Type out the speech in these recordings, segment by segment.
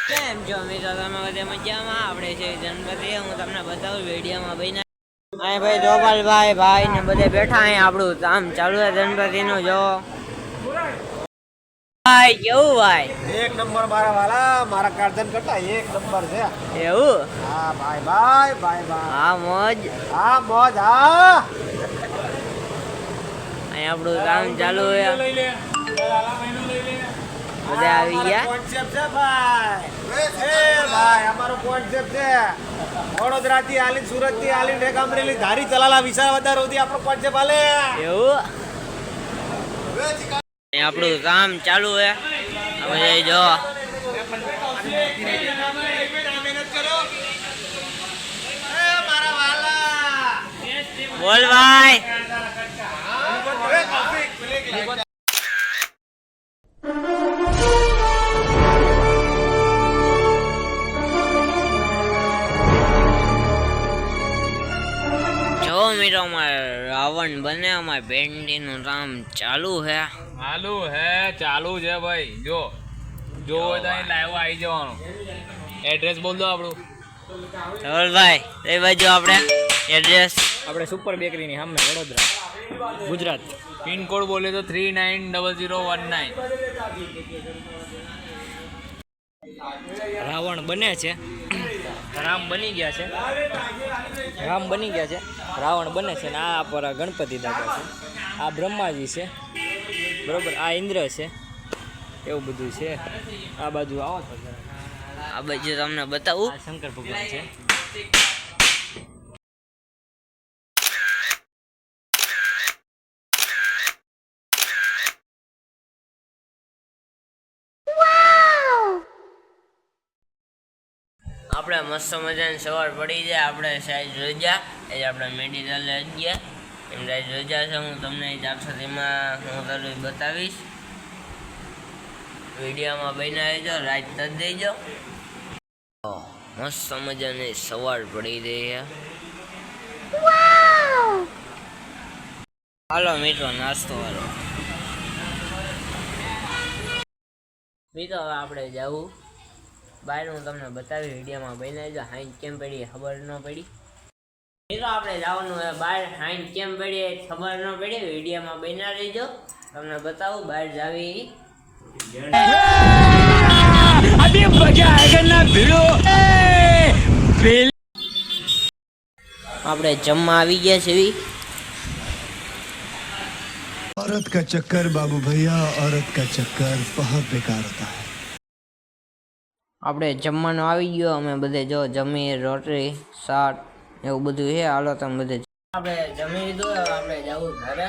કેમ છો મિત્રો? તમે બધે મજામાં? આપણે છે ગણપતિ. હું તમને બતાવું વિડીયોમાં બન્યા. અહીં ભાઈ ગોપાલભાઈ ભાઈ ને બધે બેઠા. અહીં આપણું કામ ચાલુ છે ગણપતિનું. જો ભાઈ કેવું ભાઈ? એક નંબર મારા વાલા, મારા કાર્જન કરતા એક નંબર છે. એવું? હા ભાઈ ભાઈ ભાઈ ભાઈ. હા મોજ. હા મોજ. હા અહીં આપણું કામ ચાલુ છે. બધા આવી ગયા. કોન્સેપ્ટ છે ભાઈ. એ ભાઈ અમારો કોન્સેપ્ટ છે. વડોદરા થી આલી, સુરત થી આલી, ઢેકામરેલી, ધારી, ચલાલા, વિસાવદર સુધી આપણો કોન્સેપ્ટ હાલે. એવું? અહીં આપણું કામ ચાલુ છે. હવે જો બોલ ભાઈ. જો મિત્રો અમારે રાવણ બને, અમારે ભેંડીનું કામ ચાલુ છે. ચાલુ છે ભાઈ. જો હોય તો અહીં લાઈવ આવી જવાનું. એડ્રેસ બોલ દો આપણું. ધવલભાઈ એ બાજુ આપણે એડ્રેસ આપણે સુપર બેકરીની સામે વડોદરા, ગુજરાત. પિનકોડ બોલે તો 390019. રાવણ બને છે, રામ બની ગયા છે, રાવણ બને છે. ને આ પર ગણપતિ દાદા છે, આ બ્રહ્માજી છે, બરોબર, આ ઇન્દ્ર છે, એવું બધું છે. આ બાજુ આવો તો આ બાજુ તમને બતાવું. આ શંકર ભગવાન છે. આપણે મસ્ત મજાની સવાર પડી જાય. આપણે સાઈઝ રજા એ આપણે મેડિકલ લઈ ગયા. એમ સાઈઝ રજા છે. હું તમને એ ચારસોમાં હું તરફ બતાવીશ. વિડીયોમાં બન્યા રહેજો, રાઈટ કરી દેજો. મસ્ત મજાની સવાર પડી રહી છે. હાલો મિત્રો નાસ્તો હાલો મિત્રો. હવે આપણે જવું બહાર. હું તમને બતાવી વિડીયોમાં બન્યા જો. હાઈન કેમ પડી ખબર ન પડી. મિત્રો આપણે જવાનું હોય બહાર. હાઈન કેમ પડી ખબર ન પડી. વિડીયોમાં બન્યા રહીજો, તમને બતાવું બહાર જાવી. આપણે જમવા આવી ગયા છે. औरत का चक्कर बाबू भैया, औरत का चक्कर बहुत बेकार होता है. આપણે જમવાનું આવી ગયો. અમે બધે જો જમી, રોટલી, શાક એવું બધું છે. હાલો તમે બધે આપણે જમી લીધું. હવે આપણે જવું ઘરે.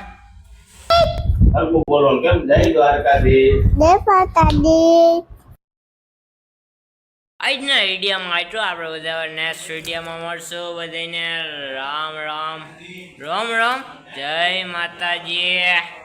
આજના વિડીયોમાં આટલું. આપણે બધા નેક્સ્ટ વિડીયોમાં મળશું. બધાને રામ રામ રામ રામ. જય માતાજી.